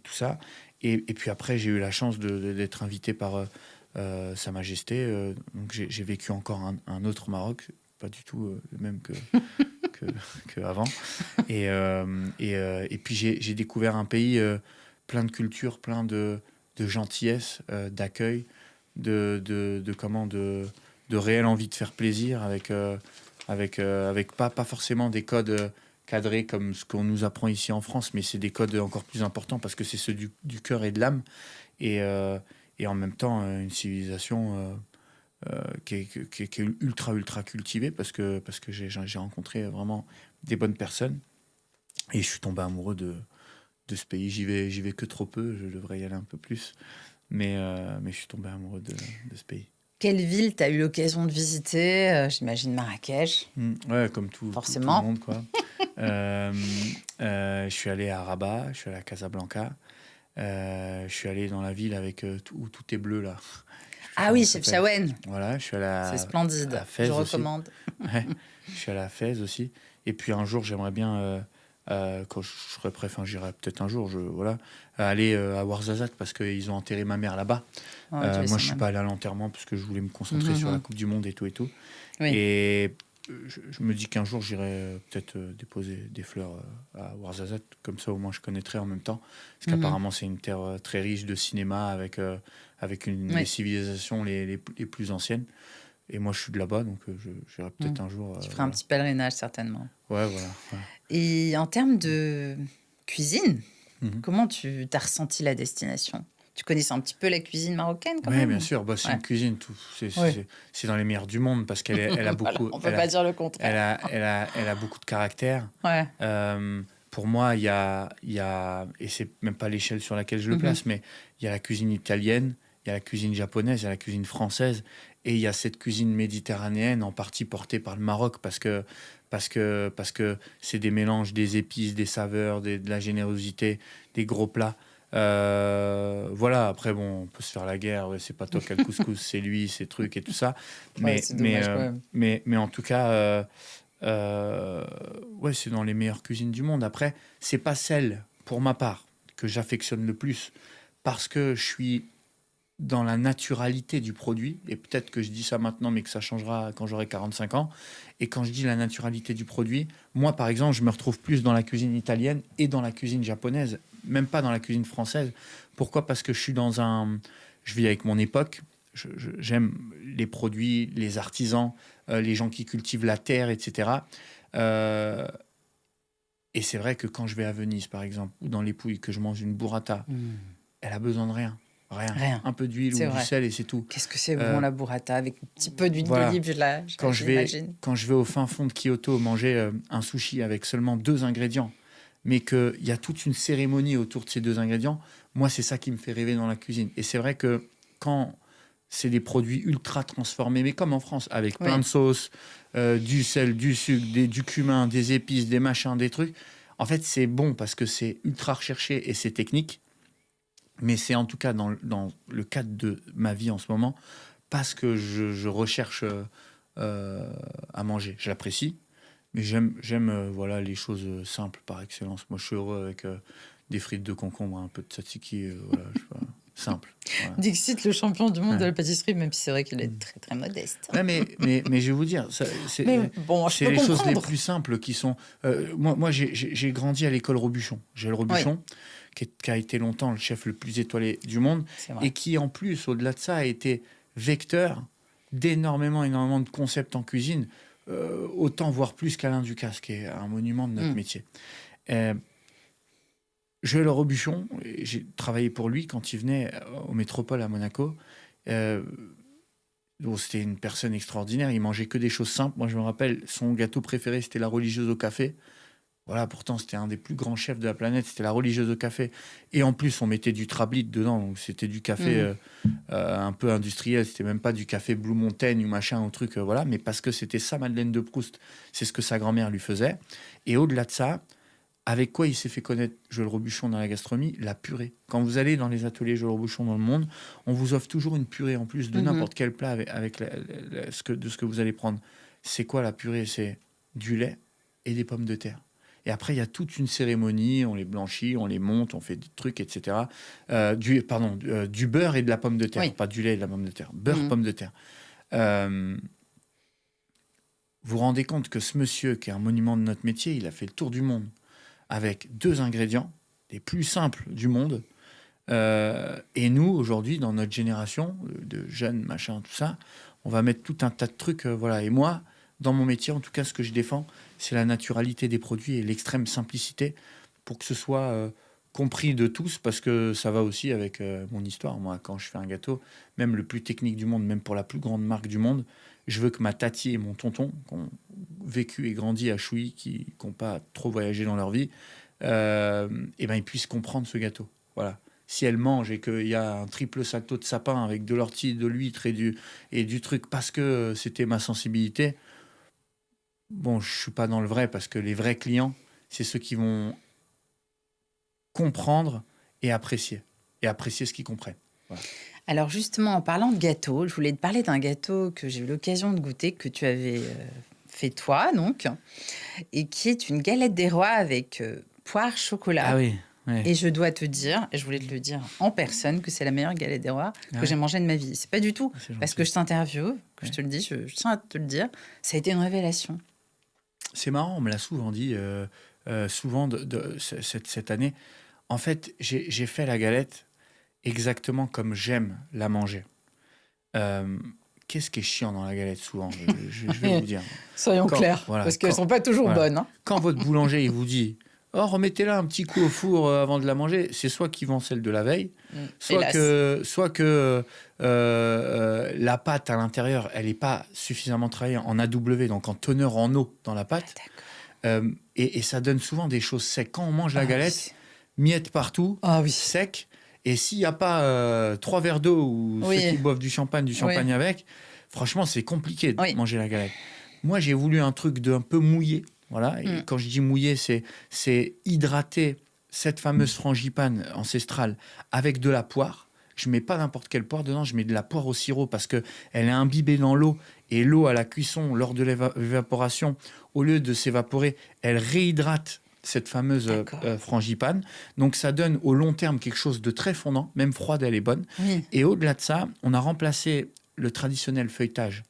tout ça. Et puis après, j'ai eu la chance d'être invité par Sa Majesté. Donc j'ai vécu encore un autre Maroc, pas du tout le même qu'avant. Et puis j'ai découvert un pays plein de culture, plein de gentillesse, d'accueil, de réelle envie de faire plaisir, avec pas forcément des codes cadrés comme ce qu'on nous apprend ici en France, mais c'est des codes encore plus importants, parce que c'est ceux du cœur et de l'âme, et en même temps une civilisation qui est ultra cultivé parce que j'ai rencontré vraiment des bonnes personnes et je suis tombé amoureux de ce pays. J'y vais que trop peu, je devrais y aller un peu plus, mais je suis tombé amoureux de ce pays. Quelle ville tu as eu l'occasion de visiter? J'imagine Marrakech. Ouais, comme tout le Forcément. monde, quoi. Je suis allé à Rabat, je suis allé à Casablanca, je suis allé dans la ville où tout est bleu, là. Ah oui, Chefchaouen. Voilà, je suis allé C'est splendide. à Fès Je aussi. recommande. Ouais, je suis allé à Fès aussi. Et puis un jour, j'aimerais bien, quand je serai prêt, enfin j'irai peut-être un jour, voilà, aller à Ouarzazate parce qu'ils ont enterré ma mère là-bas. Oh, Moi, je suis pas allé à l'enterrement parce que je voulais me concentrer sur la Coupe du Monde et tout et tout. Oui. Et je me dis qu'un jour, j'irai peut-être déposer des fleurs à Ouarzazate. Comme ça, au moins, je connaîtrai en même temps. Parce qu'apparemment, c'est une terre très riche de cinéma avec les civilisations les plus anciennes. Et moi, je suis de là-bas, donc j'irai peut-être un jour. Tu feras un petit pèlerinage, certainement. Ouais, voilà. Et en termes de cuisine, comment tu as ressenti la destination? Tu connaissais un petit peu la cuisine marocaine, quand même? Oui, bien sûr. Bah, c'est une cuisine, c'est dans les meilleures du monde parce qu'elle a beaucoup. On ne peut pas dire le contraire. Elle a beaucoup de caractère. Ouais. Pour moi, il y a, et c'est même pas l'échelle sur laquelle je le place, mais il y a la cuisine italienne, il y a la cuisine japonaise, il y a la cuisine française, et il y a cette cuisine méditerranéenne en partie portée par le Maroc parce que c'est des mélanges, des épices, des saveurs, de la générosité, des gros plats. Voilà, après, bon, on peut se faire la guerre, ouais, c'est pas toi qui as le couscous, c'est lui, ces trucs et tout ça. Ouais, c'est dommage, quand même. Mais en tout cas, ouais, c'est dans les meilleures cuisines du monde. Après, c'est pas celle, pour ma part, que j'affectionne le plus parce que je suis dans la naturalité du produit, et peut-être que je dis ça maintenant, mais que ça changera quand j'aurai 45 ans. Et quand je dis la naturalité du produit, moi, par exemple, je me retrouve plus dans la cuisine italienne et dans la cuisine japonaise, même pas dans la cuisine française. Pourquoi ? Parce que je vis avec mon époque. J'aime les produits, les artisans, les gens qui cultivent la terre, etc. Et c'est vrai que quand je vais à Venise, par exemple, ou dans les Pouilles, que je mange une burrata, elle a besoin de rien. Rien. Un peu d'huile ou du sel et c'est tout. Qu'est-ce que c'est bon, la burrata, avec un petit peu d'huile d'olive, quand je vais au fin fond de Kyoto manger un sushi avec seulement 2 ingrédients, mais qu'il y a toute une cérémonie autour de ces 2 ingrédients, moi, c'est ça qui me fait rêver dans la cuisine. Et c'est vrai que quand c'est des produits ultra transformés, mais comme en France, avec plein de sauces, du sel, du sucre, du cumin, des épices, des machins, des trucs, en fait, c'est bon parce que c'est ultra recherché et c'est technique. Mais c'est en tout cas dans le cadre de ma vie en ce moment, parce que je recherche à manger. Je l'apprécie, mais j'aime voilà, les choses simples par excellence. Moi, je suis heureux avec des frites de concombre, un peu de tzatziki, voilà, simple. Voilà. Dixit, le champion du monde de la pâtisserie, même si c'est vrai qu'il est très, très modeste. Ouais, mais je vais vous dire, c'est les choses les plus simples qui sont... moi j'ai grandi à l'école Robuchon. J'ai le Robuchon. Oui. Qui a été longtemps le chef le plus étoilé du monde et qui, en plus, au-delà de ça, a été vecteur d'énormément de concepts en cuisine, autant voire plus qu'Alain Ducasse, qui est un monument de notre métier. Le Robuchon, j'ai travaillé pour lui quand il venait au Métropole à Monaco. C'était une personne extraordinaire, il mangeait que des choses simples. Moi, je me rappelle, son gâteau préféré, c'était la religieuse au café. Voilà, pourtant, c'était un des plus grands chefs de la planète. C'était la religieuse au café. Et en plus, on mettait du Trablit dedans. Donc, c'était du café un peu industriel. C'était même pas du café Blue Mountain ou machin, ou truc. Voilà. Mais parce que c'était sa Madeleine de Proust. C'est ce que sa grand-mère lui faisait. Et au-delà de ça, avec quoi il s'est fait connaître Joël Robuchon dans la gastronomie ? La purée. Quand vous allez dans les ateliers Joël Robuchon dans le monde, on vous offre toujours une purée en plus de n'importe quel plat avec ce que vous allez prendre. C'est quoi la purée ? C'est du lait et des pommes de terre. Et après, il y a toute une cérémonie, on les blanchit, on les monte, on fait des trucs, etc. Du beurre et de la pomme de terre, pas du lait et de la pomme de terre. Beurre, pomme de terre. Vous vous rendez compte que ce monsieur, qui est un monument de notre métier, il a fait le tour du monde avec 2 ingrédients, les plus simples du monde. Et nous, aujourd'hui, dans notre génération de jeunes, machin, tout ça, on va mettre tout un tas de trucs. Voilà. Et moi, dans mon métier, en tout cas, ce que je défends, c'est la naturalité des produits et l'extrême simplicité pour que ce soit compris de tous parce que ça va aussi avec mon histoire. Moi, quand je fais un gâteau, même le plus technique du monde, même pour la plus grande marque du monde, je veux que ma tati et mon tonton, qui ont vécu et grandi à Chouy, qui n'ont pas trop voyagé dans leur vie, et ben, ils puissent comprendre ce gâteau. Voilà. Si elle mange et qu'il y a un triple salto de sapin avec de l'ortie, de l'huître et du truc parce que c'était ma sensibilité, bon, je suis pas dans le vrai parce que les vrais clients, c'est ceux qui vont comprendre et apprécier ce qu'ils comprennent. Voilà. Alors justement, en parlant de gâteau, je voulais te parler d'un gâteau que j'ai eu l'occasion de goûter, que tu avais fait toi, donc, et qui est une galette des rois avec poire chocolat. Ah oui. Ouais. Et je dois te dire, et je voulais te le dire en personne, que c'est la meilleure galette des rois que j'ai mangée de ma vie. C'est pas du tout parce que je t'interviewe que je te le dis, je tiens à te le dire. Ça a été une révélation. C'est marrant, on me l'a souvent dit, souvent cette année. En fait, j'ai fait la galette exactement comme j'aime la manger. Qu'est-ce qui est chiant dans la galette souvent, je vais vous dire. Soyons clairs, voilà, parce qu'elles ne sont pas toujours bonnes. Hein. Quand votre boulanger il vous dit « Oh, remettez-la un petit coup au four avant de la manger », c'est soit qu'il vend celle de la veille, soit que la pâte à l'intérieur, elle n'est pas suffisamment travaillée en AW, donc en teneur en eau dans la pâte. Et ça donne souvent des choses secs. Quand on mange la galette, miettes partout, sec. Et s'il n'y a pas 3 verres d'eau ou ceux qui boivent du champagne avec, franchement, c'est compliqué de manger la galette. Moi, j'ai voulu un truc d'un peu mouillé. Voilà. Et quand je dis mouillé, c'est hydrater cette fameuse frangipane ancestrale avec de la poire. Je ne mets pas n'importe quelle poire dedans, je mets de la poire au sirop parce qu'elle est imbibée dans l'eau. Et l'eau, à la cuisson, lors de l'évaporation, au lieu de s'évaporer, elle réhydrate cette fameuse frangipane. Donc, ça donne au long terme quelque chose de très fondant. Même froide, elle est bonne. Oui. Et au-delà de ça, on a remplacé le traditionnel feuilletage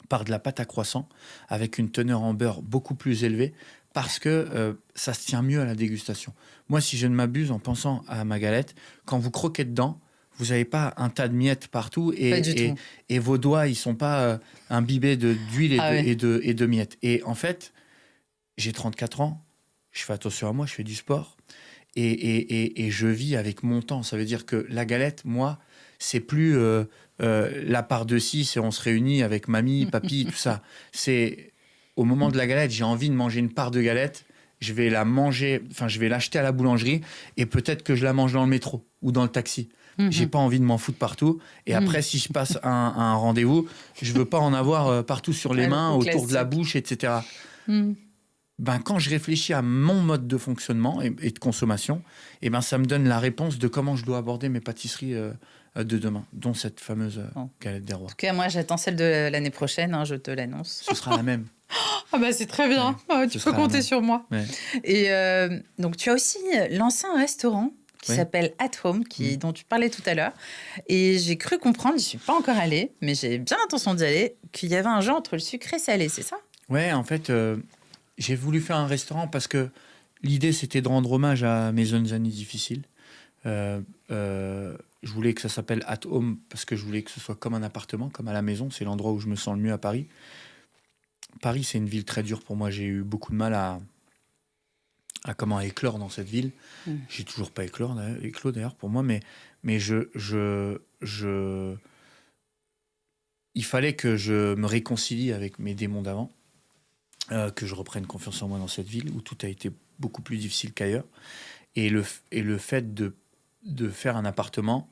par de la pâte à croissant avec une teneur en beurre beaucoup plus élevée parce que ça se tient mieux à la dégustation. Moi, si je ne m'abuse, en pensant à ma galette, quand vous croquez dedans, vous n'avez pas un tas de miettes partout et vos doigts, ils ne sont pas imbibés d'huile et de miettes. Et en fait, j'ai 34 ans, je fais attention à moi, je fais du sport et je vis avec mon temps. Ça veut dire que la galette, moi, c'est plus la part de 6 et on se réunit avec mamie, papy, tout ça. C'est au moment de la galette, j'ai envie de manger une part de galette, je vais la manger, enfin je vais l'acheter à la boulangerie et peut-être que je la mange dans le métro ou dans le taxi. J'ai pas envie de m'en foutre partout. Et après, si je passe un rendez-vous, je veux pas en avoir partout sur les mains, autour de la bouche, etc. Ben, quand je réfléchis à mon mode de fonctionnement et de consommation, et ben, ça me donne la réponse de comment je dois aborder mes pâtisseries de demain, dont cette fameuse galette des rois. En tout cas, moi, j'attends celle de l'année prochaine, hein, je te l'annonce. Ce sera la même. Ah bah c'est très bien, tu peux compter sur moi. Ouais. Et donc, tu as aussi lancé un restaurant qui s'appelle At Home, dont tu parlais tout à l'heure. Et j'ai cru comprendre, je ne suis pas encore allée, mais j'ai bien l'intention d'y aller, qu'il y avait un jeu entre le sucré et salé, c'est ça? Ouais, en fait, j'ai voulu faire un restaurant parce que l'idée, c'était de rendre hommage à mes jeunes années difficiles. Je voulais que ça s'appelle At Home parce que je voulais que ce soit comme un appartement, comme à la maison. C'est l'endroit où je me sens le mieux à Paris. Paris, c'est une ville très dure pour moi. J'ai eu beaucoup de mal à éclore dans cette ville. J'ai toujours pas éclos d'ailleurs pour moi, mais il fallait que je me réconcilie avec mes démons d'avant, que je reprenne confiance en moi dans cette ville où tout a été beaucoup plus difficile qu'ailleurs. Et le fait de faire un appartement,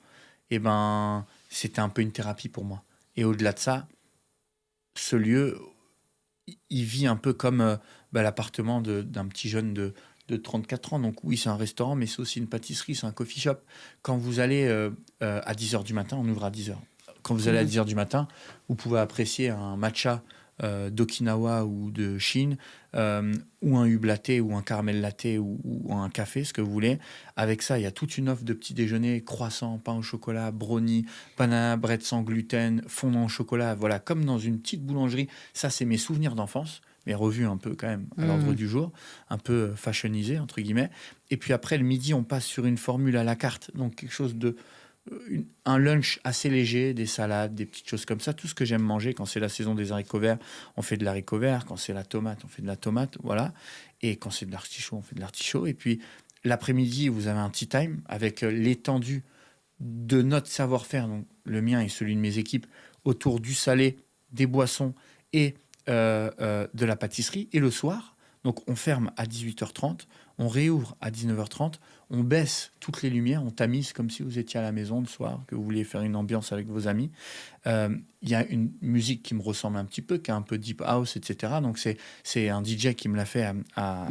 eh ben, c'était un peu une thérapie pour moi. Et au-delà de ça, ce lieu, il vit un peu comme l'appartement d'un petit jeune de 34 ans. Donc oui, c'est un restaurant, mais c'est aussi une pâtisserie, c'est un coffee shop. Quand vous allez à 10h du matin, on ouvre à 10h. Quand vous allez à 10h du matin, vous pouvez apprécier un matcha d'Okinawa ou de Chine, ou un hub latte, ou un caramel latte, ou un café, ce que vous voulez. Avec ça, il y a toute une offre de petits déjeuners, croissants, pain au chocolat, brownie, banana bread sans gluten, fondant au chocolat, voilà, comme dans une petite boulangerie. Ça, c'est mes souvenirs d'enfance, mais revus un peu quand même à l'ordre du jour, un peu fashionisé, entre guillemets. Et puis après, le midi, on passe sur une formule à la carte, donc quelque chose de... un lunch assez léger, des salades, des petites choses comme ça, tout ce que j'aime manger. Quand c'est la saison des haricots verts, on fait de l'haricot vert. Quand c'est la tomate, on fait de la tomate, voilà. Et quand c'est de l'artichaut, on fait de l'artichaut. Et puis l'après-midi, vous avez un tea time avec l'étendue de notre savoir-faire, donc le mien et celui de mes équipes, autour du salé, des boissons et de la pâtisserie. Et le soir, donc on ferme à 18h30, on réouvre à 19h30, on baisse toutes les lumières, on tamise comme si vous étiez à la maison le soir, que vous vouliez faire une ambiance avec vos amis. Il y a une musique qui me ressemble un petit peu, qui est un peu deep house, etc. Donc c'est un DJ qui me l'a fait à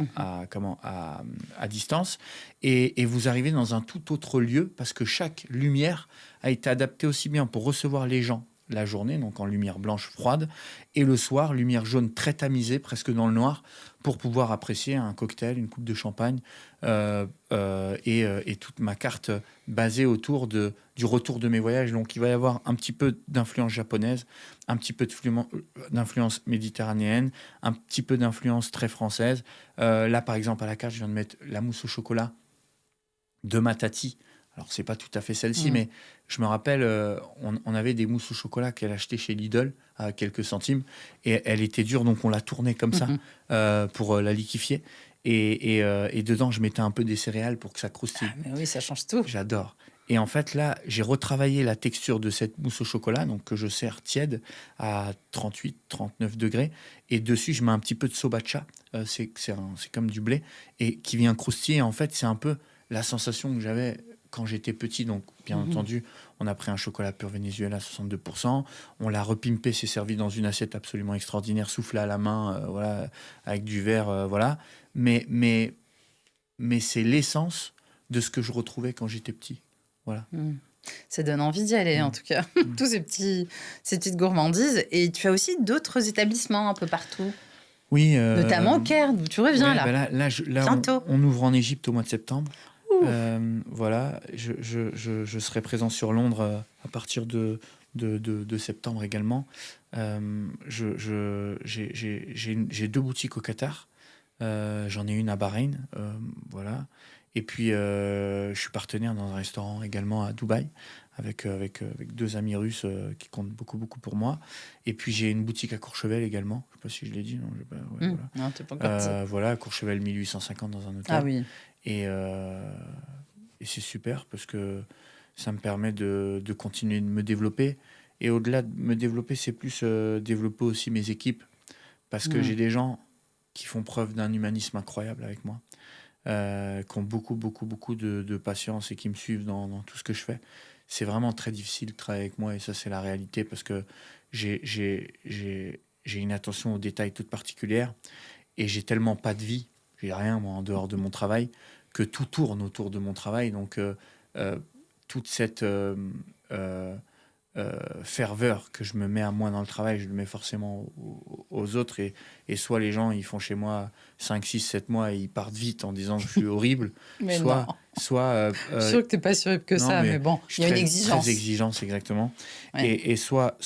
distance. Et vous arrivez dans un tout autre lieu parce que chaque lumière a été adaptée aussi bien pour recevoir les gens la journée, donc en lumière blanche froide, et le soir, lumière jaune très tamisée, presque dans le noir, pour pouvoir apprécier un cocktail, une coupe de champagne, et toute ma carte basée autour du retour de mes voyages. Donc il va y avoir un petit peu d'influence japonaise, un petit peu d'influence méditerranéenne, un petit peu d'influence très française. Là, par exemple, à la carte, je viens de mettre la mousse au chocolat de Matati. Alors, c'est pas tout à fait celle-ci, mais je me rappelle, on avait des mousses au chocolat qu'elle achetait chez Lidl à quelques centimes, et elle était dure, donc on la tournait comme ça pour la liquéfier. Et dedans, je mettais un peu des céréales pour que ça croustille. Ah, mais oui, ça change tout. J'adore. Et en fait, là, j'ai retravaillé la texture de cette mousse au chocolat, donc que je sers tiède à 38, 39 degrés. Et dessus, je mets un petit peu de sobacha, c'est comme du blé, et qui vient croustiller. En fait, c'est un peu la sensation que j'avais quand j'étais petit. Donc, bien entendu, on a pris un chocolat pur Venezuela à 62%. On l'a repimpé, c'est servi dans une assiette absolument extraordinaire, soufflé à la main, voilà, avec du verre, voilà. Mais c'est l'essence de ce que je retrouvais quand j'étais petit. Voilà. Ça donne envie d'y aller, en tout cas. Tous ces petites gourmandises. Et tu as aussi d'autres établissements un peu partout. Oui. Notamment au Caire, d'où tu reviens là. Bah là, bientôt. on ouvre en Égypte au mois de septembre. Voilà. Je serai présent sur Londres à partir de septembre également. J'ai 2 boutiques au Qatar. J'en ai une à Bahreïn. Voilà. Et puis, je suis partenaire dans un restaurant également à Dubaï avec 2 amis russes qui comptent beaucoup, beaucoup pour moi. Et puis, j'ai une boutique à Courchevel également. Je ne sais pas si je l'ai dit. Non, voilà. Non, t'es pas encore dit. Voilà, Courchevel 1850 dans un hôtel. Ah oui. Et c'est super parce que ça me permet de continuer de me développer. Et au-delà de me développer, c'est plus développer aussi mes équipes. Parce que j'ai des gens qui font preuve d'un humanisme incroyable avec moi. Qui ont beaucoup, beaucoup, beaucoup de patience et qui me suivent dans tout ce que je fais. C'est vraiment très difficile de travailler avec moi et ça, c'est la réalité parce que j'ai une attention aux détails toute particulière et j'ai tellement pas de vie, j'ai rien moi en dehors de mon travail, que tout tourne autour de mon travail. Donc, toute cette ferveur que je me mets à moi dans le travail, je le mets forcément aux autres. Et soit les gens, ils font chez moi 5, 6, 7 mois et ils partent vite en disant que je suis horrible. Mais soit, non. soit Je suis sûr que tu n'es pas si horrible que non, ça, mais bon, il y a une exigence. Très exigence, exactement. Ouais. Et soit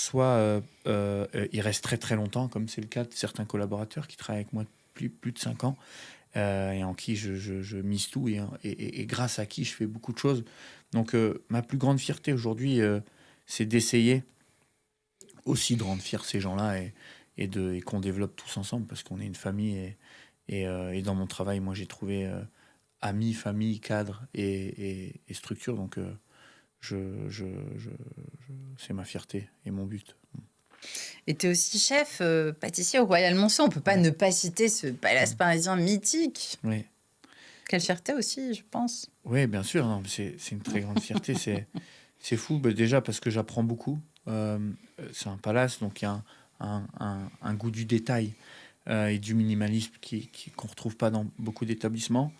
ils restent très très longtemps, comme c'est le cas de certains collaborateurs qui travaillent avec moi depuis plus de 5 ans. Et en qui je mise tout et grâce à qui je fais beaucoup de choses. Donc, ma plus grande fierté aujourd'hui, c'est d'essayer aussi de rendre fiers ces gens-là et qu'on développe tous ensemble parce qu'on est une famille et dans mon travail, moi, j'ai trouvé amis, famille, cadre et structure. Donc, c'est ma fierté et mon but. Et tu es aussi chef pâtissier au Royal Monceau. On ne peut pas ne pas citer ce palace parisien mythique. Oui. Quelle fierté aussi, je pense. Oui, bien sûr. Non, c'est une très grande fierté. C'est fou, déjà parce que j'apprends beaucoup. C'est un palace, donc il y a un goût du détail et du minimalisme qu'on ne retrouve pas dans beaucoup d'établissements.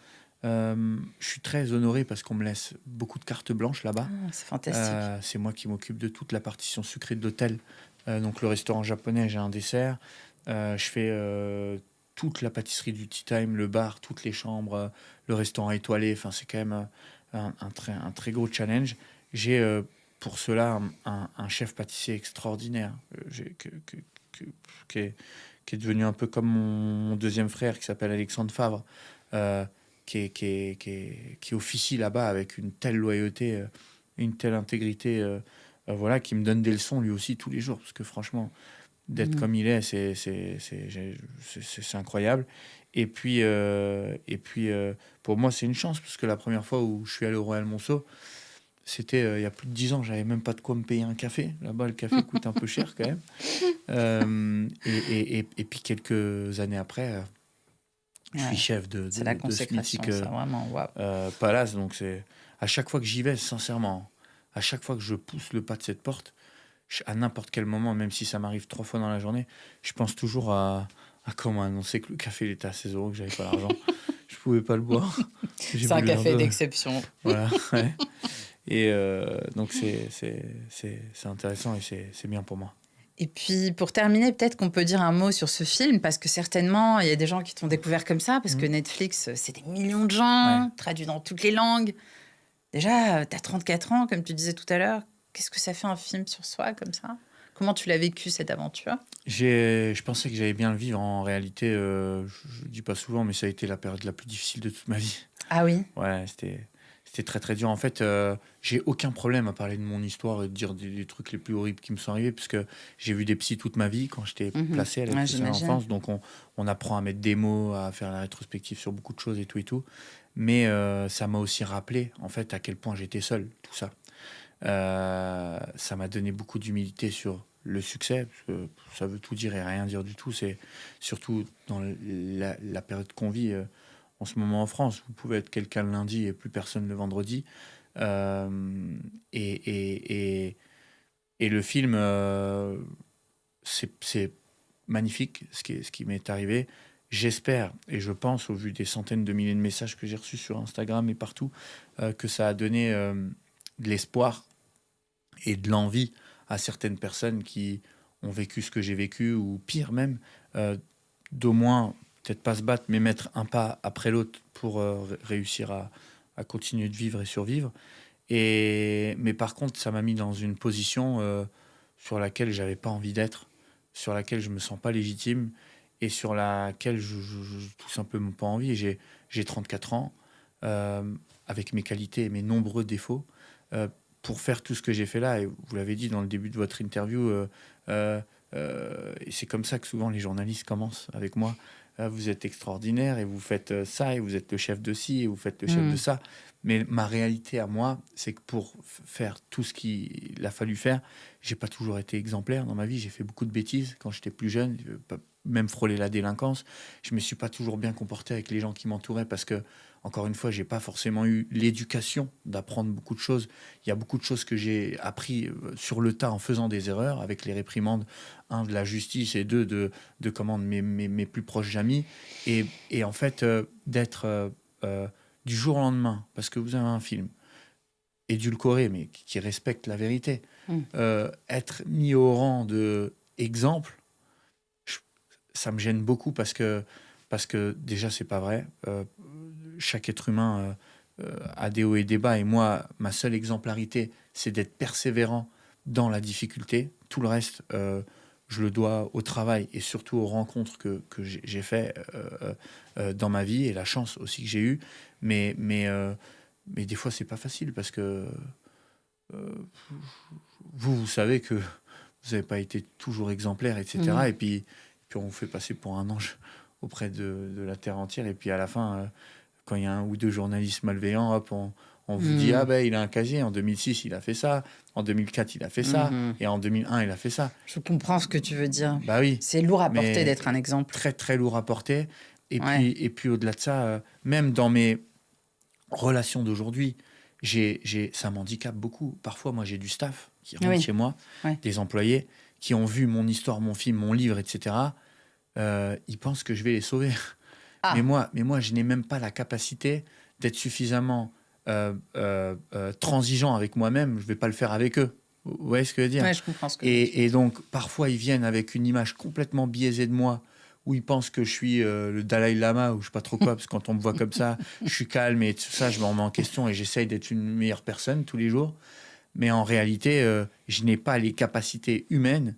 Je suis très honoré parce qu'on me laisse beaucoup de cartes blanches là-bas. C'est fantastique. C'est moi qui m'occupe de toute la partition sucrée de l'hôtel. Donc le restaurant japonais, j'ai un dessert. Je fais toute la pâtisserie du tea time, le bar, toutes les chambres, le restaurant étoilé. Enfin, c'est quand même un très gros challenge. J'ai pour cela un chef pâtissier extraordinaire qui est devenu un peu comme mon deuxième frère qui s'appelle Alexandre Favre, qui officie là-bas avec une telle loyauté, une telle intégrité voilà, qui me donne des leçons lui aussi tous les jours. Parce que franchement, d'être comme il est, c'est incroyable. Pour moi, c'est une chance, parce que la première fois où je suis allé au Royal Monceau, c'était il y a plus de 10 ans, j'avais même pas de quoi me payer un café. Là-bas, le café coûte un peu cher quand même. Et puis quelques années après, je suis chef de c'est la ce consécration, mythique ça, vraiment, waouh. palace. Donc c'est à chaque fois que j'y vais, sincèrement, à chaque fois que je pousse le pas de cette porte, à n'importe quel moment, même si ça m'arrive 3 fois dans la journée, je pense toujours à comment annoncer que le café il était à 16 €, que j'avais pas l'argent. Je pouvais pas le boire. J'ai C'est un voulu leur café donner. d'exception. Voilà, ouais. Et donc c'est intéressant et c'est bien pour moi. Et puis, pour terminer, peut-être qu'on peut dire un mot sur ce film, parce que certainement, il y a des gens qui t'ont découvert comme ça, parce que Netflix, c'est des millions de gens, traduits dans toutes les langues. Déjà, tu as 34 ans, comme tu disais tout à l'heure. Qu'est-ce que ça fait un film sur soi, comme ça? Comment tu l'as vécu, cette aventure? Je pensais que j'allais bien le vivre. En réalité, je dis pas souvent, mais ça a été la période la plus difficile de toute ma vie. Ah oui? Ouais, c'était très très dur. En fait, j'ai aucun problème à parler de mon histoire et de dire des trucs les plus horribles qui me sont arrivés, puisque j'ai vu des psys toute ma vie quand j'étais placé à l'aide sociale à l'enfance. Donc on apprend à mettre des mots, à faire la rétrospective sur beaucoup de choses et tout et tout. Mais ça m'a aussi rappelé, en fait, à quel point j'étais seul, tout ça. Ça m'a donné beaucoup d'humilité sur le succès, parce que ça veut tout dire et rien dire du tout. C'est surtout dans la période qu'on vit en ce moment en France. Vous pouvez être quelqu'un le lundi et plus personne le vendredi. Euh, et, et, et, et le film, c'est magnifique ce qui m'est arrivé. J'espère et je pense, au vu des centaines de milliers de messages que j'ai reçus sur Instagram et partout, que ça a donné de l'espoir et de l'envie à certaines personnes qui ont vécu ce que j'ai vécu, ou pire même, d'au moins, peut-être pas se battre, mais mettre un pas après l'autre pour réussir à continuer de vivre et survivre. Mais par contre, ça m'a mis dans une position sur laquelle j'avais pas envie d'être, sur laquelle je me sens pas légitime et sur laquelle je tout simplement pas envie. Et j'ai 34 ans, avec mes qualités et mes nombreux défauts. Pour faire tout ce que j'ai fait là, et vous l'avez dit dans le début de votre interview, et c'est comme ça que souvent les journalistes commencent avec moi. Vous êtes extraordinaire et vous faites ça, et vous êtes le chef de ci et vous faites le chef de ça. Mais ma réalité à moi, c'est que pour faire tout ce qu'il a fallu faire, j'ai pas toujours été exemplaire dans ma vie. J'ai fait beaucoup de bêtises quand j'étais plus jeune, même frôler la délinquance. Je me suis pas toujours bien comporté avec les gens qui m'entouraient, parce que, encore une fois, j'ai pas forcément eu l'éducation d'apprendre beaucoup de choses. Il y a beaucoup de choses que j'ai appris sur le tas en faisant des erreurs, avec les réprimandes, de la justice, et de mes plus proches amis. Et en fait, d'être du jour au lendemain, parce que vous avez un film édulcoré, mais qui respecte la vérité, être mis au rang de exemple, ça me gêne beaucoup, parce que déjà, c'est pas vrai. Chaque être humain a des hauts et des bas, et moi, ma seule exemplarité, c'est d'être persévérant dans la difficulté. Tout le reste, je le dois au travail et surtout aux rencontres que j'ai fait dans ma vie, et la chance aussi que j'ai eue. Mais des fois, c'est pas facile, parce que vous savez que vous n'avez pas été toujours exemplaire, etc. Et puis on vous fait passer pour un ange auprès de la terre entière. Et puis à la fin, quand il y a un ou deux journalistes malveillants, hop, on vous dit, ah ben, il a un casier, en 2006 il a fait ça, en 2004 il a fait ça, et en 2001 il a fait ça. Je comprends ce que tu veux dire. Bah oui. C'est lourd à porter d'être un exemple. Très très lourd à porter. Et puis au-delà de ça, même dans mes relations d'aujourd'hui, ça m'handicape beaucoup. Parfois, moi, j'ai du staff qui rentre chez moi, des employés qui ont vu mon histoire, mon film, mon livre, etc. Ils pensent que je vais les sauver. Mais moi, je n'ai même pas la capacité d'être suffisamment transigeant avec moi-même. Je ne vais pas le faire avec eux. Vous voyez ce que je veux dire? Je comprends ce que tu veux dire. Et donc, parfois, ils viennent avec une image complètement biaisée de moi, où ils pensent que je suis le Dalai Lama, ou je sais pas trop quoi, parce que quand on me voit comme ça, je suis calme et tout ça, je me remets en question et j'essaye d'être une meilleure personne tous les jours. Mais en réalité, je n'ai pas les capacités humaines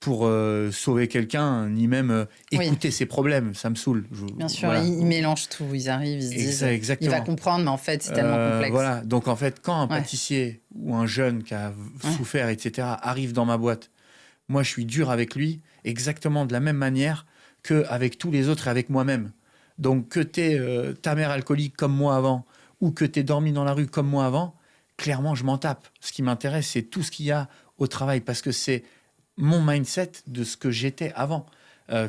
pour sauver quelqu'un, ni même écouter ses problèmes. Ça me saoule. Bien sûr, ils mélangent tout. Ils arrivent, ils se disent, il va comprendre, mais en fait, c'est tellement complexe. Voilà. Donc, en fait, quand un pâtissier ou un jeune qui a souffert, etc., arrive dans ma boîte, moi, je suis dur avec lui exactement de la même manière qu'avec tous les autres et avec moi-même. Donc, que tu es ta mère alcoolique comme moi avant ou que tu es dormi dans la rue comme moi avant, clairement, je m'en tape. Ce qui m'intéresse, c'est tout ce qu'il y a au travail parce que c'est mon mindset de ce que j'étais avant.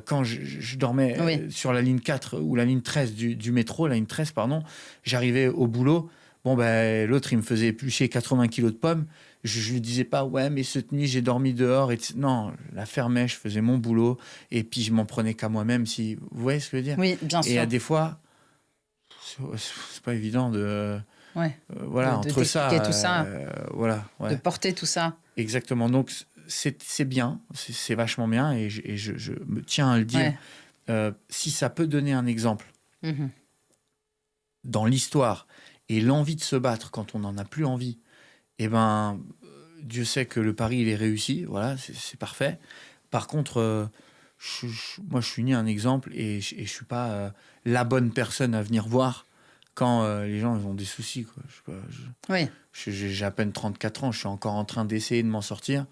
Quand je dormais sur la ligne 4 ou la ligne 13 du métro, la ligne 13, pardon, j'arrivais au boulot. Bon, ben, l'autre, il me faisait éplucher 80 kilos de pommes. Je lui disais pas, ouais, mais cette nuit, j'ai dormi dehors. Non, la fermais, je faisais mon boulot. Et puis, je m'en prenais qu'à moi-même. Vous voyez ce que je veux dire? Oui, bien sûr. Et des fois, c'est pas évident de... voilà, entre ça... tout ça. Voilà. De porter tout ça. Exactement. Donc, c'est bien. C'est vachement bien. Et je me tiens à le dire. Si ça peut donner un exemple dans l'histoire et l'envie de se battre quand on n'en a plus envie, eh ben, Dieu sait que le pari, il est réussi. Voilà, c'est parfait. Par contre, moi, je suis ni un exemple et je ne suis pas la bonne personne à venir voir quand les gens ils ont des soucis. Quoi. J'ai à peine 34 ans, je suis encore en train d'essayer de m'en sortir.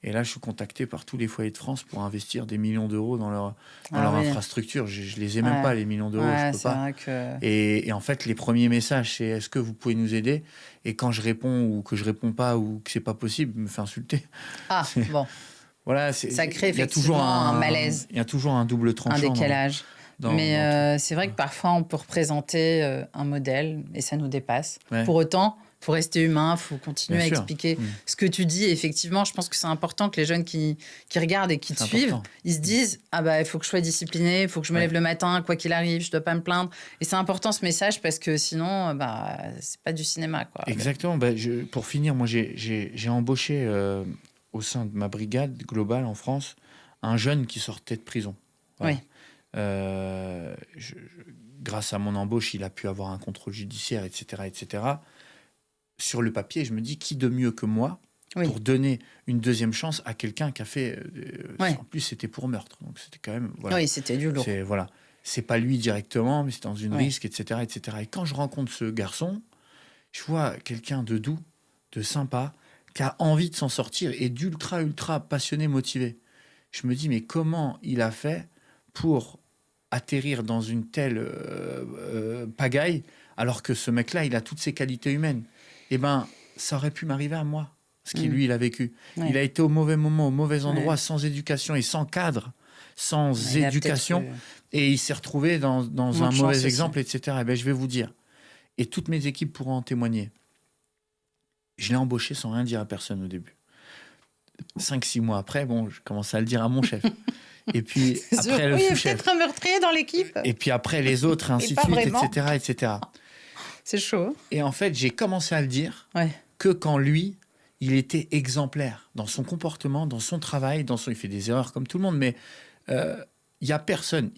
Et là, je suis contacté par tous les foyers de France pour investir des millions d'euros dans leur infrastructure. Je les ai même pas, les millions d'euros, je peux pas. Vrai que... Et en fait, les premiers messages, c'est est-ce que vous pouvez nous aider? Et quand je réponds ou que je réponds pas ou que c'est pas possible, il me fait insulter. Ah, bon. Voilà, ça crée effectivement un malaise. Il y a toujours un double tranchant. Un décalage. Mais c'est vrai que parfois, on peut représenter un modèle et ça nous dépasse. Ouais. Pour autant, il faut rester humain, il faut continuer à expliquer ce que tu dis. Et effectivement, je pense que c'est important que les jeunes qui regardent et qui te suivent, ils se disent « Ah bah, il faut que je sois discipliné, il faut que je me lève le matin, quoi qu'il arrive, je ne dois pas me plaindre. » Et c'est important ce message parce que sinon, c'est pas du cinéma. Quoi. Exactement. Pour finir, moi, j'ai embauché au sein de ma brigade globale en France un jeune qui sortait de prison. Voilà. Grâce à mon embauche, il a pu avoir un contrôle judiciaire, etc., etc. Sur le papier, je me dis, qui de mieux que moi pour donner une deuxième chance à quelqu'un qui a fait... En plus, c'était pour meurtre. Donc, c'était quand même... Voilà. Oui, c'était du lourd. C'est pas lui directement, mais c'est dans une risque, etc., etc. Et quand je rencontre ce garçon, je vois quelqu'un de doux, de sympa, qui a envie de s'en sortir et d'ultra, ultra passionné, motivé. Je me dis, mais comment il a fait pour atterrir dans une telle pagaille alors que ce mec-là, il a toutes ses qualités humaines? Eh ben, ça aurait pu m'arriver à moi, ce qu'il lui, il a vécu. Il a été au mauvais moment, au mauvais endroit, sans éducation et sans cadre, sans éducation. Et il s'est retrouvé dans un mauvais exemple, etc. Eh ben, je vais vous dire, et toutes mes équipes pourront en témoigner, je l'ai embauché sans rien dire à personne au début. 5-6 mois après, je commençais à le dire à mon chef. Et puis après le sous-chef. Il y a peut-être un meurtrier dans l'équipe. Et puis après les autres, et ainsi de suite, etc., etc. C'est chaud. Et en fait, j'ai commencé à le dire que quand lui, il était exemplaire dans son comportement, dans son travail, il fait des erreurs comme tout le monde, mais il y a personne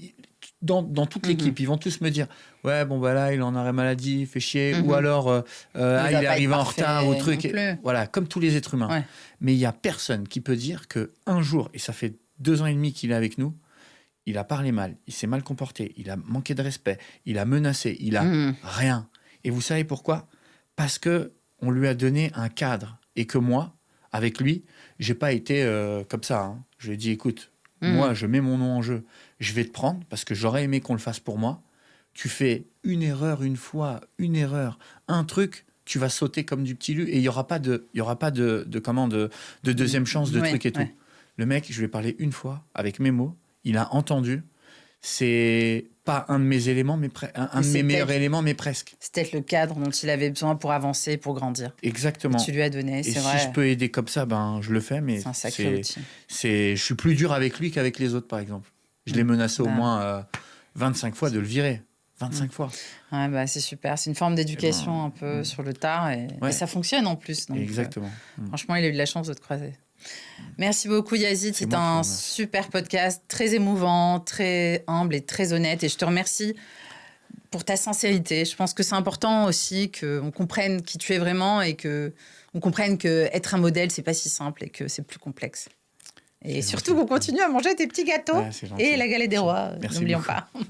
dans toute l'équipe, ils vont tous me dire ouais, bon, là, il en arrêt maladie, il fait chier, ou alors il est arrivé en retard au truc. Voilà, comme tous les êtres humains. Ouais. Mais il y a personne qui peut dire qu'un jour, et ça fait 2 ans et demi qu'il est avec nous, il a parlé mal, il s'est mal comporté, il a manqué de respect, il a menacé, il a rien. Et vous savez pourquoi? Parce que on lui a donné un cadre et que moi, avec lui, j'ai pas été comme ça. Hein. Je lui ai dit, écoute, moi, je mets mon nom en jeu, je vais te prendre parce que j'aurais aimé qu'on le fasse pour moi. Tu fais une erreur une fois, une erreur, un truc, tu vas sauter comme du petit lu et il y aura pas de deuxième chance de truc et tout. Le mec, je lui ai parlé une fois avec mes mots, il a entendu. C'est pas un de mes éléments, mais un de mes meilleurs éléments, mais presque. C'est peut-être le cadre dont il avait besoin pour avancer, pour grandir. Exactement. Et tu lui as donné, c'est vrai. Si je peux aider comme ça, je le fais, mais c'est un sacré outil. Je suis plus dur avec lui qu'avec les autres, par exemple. Je l'ai menacé au moins 25 fois de le virer. 25 fois. Ouais, c'est super. C'est une forme d'éducation un peu sur le tard et ça fonctionne en plus. Donc, exactement. Franchement, il a eu de la chance de te croiser. Merci beaucoup Yazid, c'est un super podcast, très émouvant, très humble et très honnête et je te remercie pour ta sincérité. Je pense que c'est important aussi qu'on comprenne qui tu es vraiment et qu'on comprenne qu'être un modèle, c'est pas si simple et que c'est plus complexe. Et C'est surtout gentil. qu'on continue à manger tes petits gâteaux Ouais, c'est gentil. et la galette des rois, Merci n'oublions beaucoup. pas. Mm.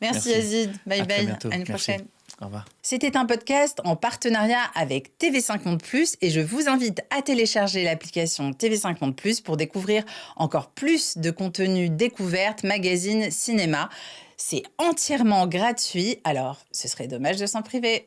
Merci Merci. Yazid, bye À très bye, bientôt. à une Merci. prochaine. Au revoir. C'était un podcast en partenariat avec TV5 Monde Plus et je vous invite à télécharger l'application TV5 Monde Plus pour découvrir encore plus de contenu découverte, magazine, cinéma. C'est entièrement gratuit, alors ce serait dommage de s'en priver.